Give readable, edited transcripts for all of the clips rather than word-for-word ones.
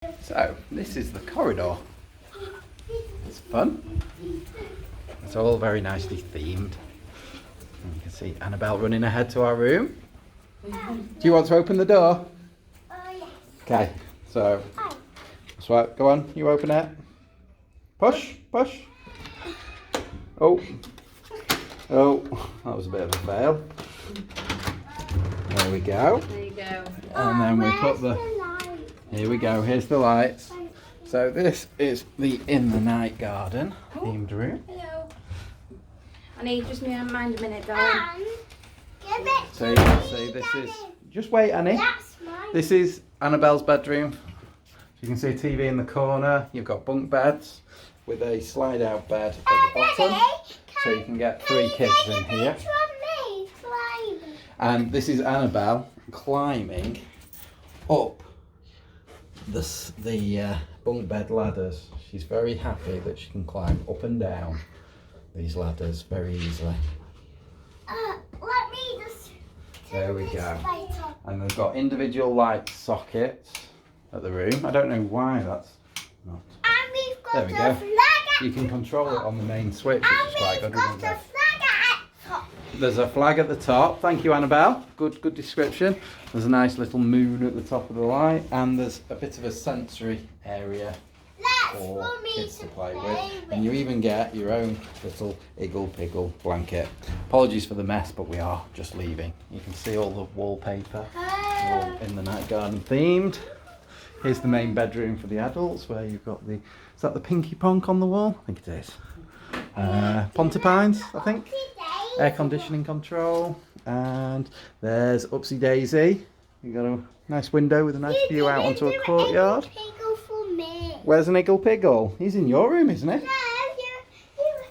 So this is the corridor. It's fun. It's all very nicely themed. And you can see Annabelle running ahead to our room. Do you want to open the door? Yes. Okay, so swipe, go on, you open it. Push, push. Oh, that was a bit of a fail. There we go. There you go. And then we put the, here we go, here's the lights. So this is the In the Night Garden themed room. Hello. I need just mind a minute, darling. So you can see this is, just wait Annie. This is Annabelle's bedroom. You can see a TV in the corner. You've got bunk beds with a slide out bed at the bottom. So you can get 3 kids in here. And this is Annabelle climbing up the bunk bed ladders. She's very happy that she can climb up and down these ladders very easily. Let me just There we go. And they've got individual light sockets at the room. I don't know why that's not. And we've got There we go. You can control it on the main switch, which is quite good, isn't it? There's a flag at the top. Thank you, Annabelle. Good description. There's a nice little moon at the top of the light, and there's a bit of a sensory area for kids to play with. And you even get your own little Iggle Piggle blanket. Apologies for the mess, but we are just leaving. You can see all the wallpaper, all In the Night Garden themed. Here's the main bedroom for the adults, where you've got the, is that the Pinky Ponk on the wall? I think it is. Pontipines, I think. Air conditioning control. And there's Upsy Daisy. You've got a nice window with a nice view out onto a courtyard. Where's an Iggle Piggle? He's in your room, isn't he? No,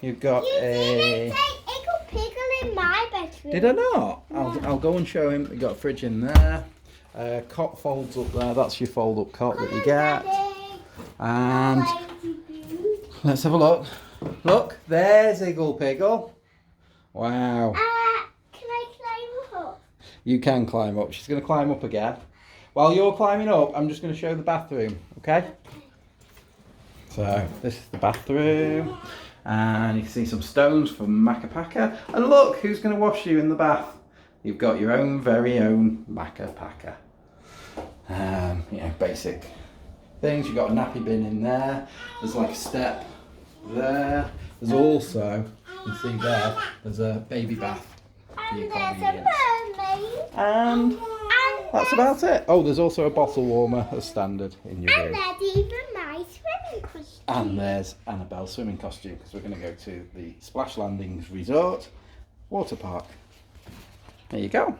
You've got a... Iggle Piggle in my bedroom. Did I not? I'll go and show him. You've got a fridge in there. Cot folds up there. That's your fold-up cot that you get. And let's have a look. Look, there's Iggle Piggle. Wow. Can I climb up? You can climb up. She's going to climb up again. While you're climbing up, I'm just going to show the bathroom, okay? So, this is the bathroom. And you can see some stones from Macca. And look, who's going to wash you in the bath? You've got your own very own Macca. You know, basic things. You've got a nappy bin in there. There's like a step there. There's also, you can see there, there's a baby bath for your convenience. And that's about it. Oh, there's also a bottle warmer as standard in your room. And there's even my swimming costume. And there's Annabelle's swimming costume, because we're going to go to the Splash Landings Resort water park. There you go.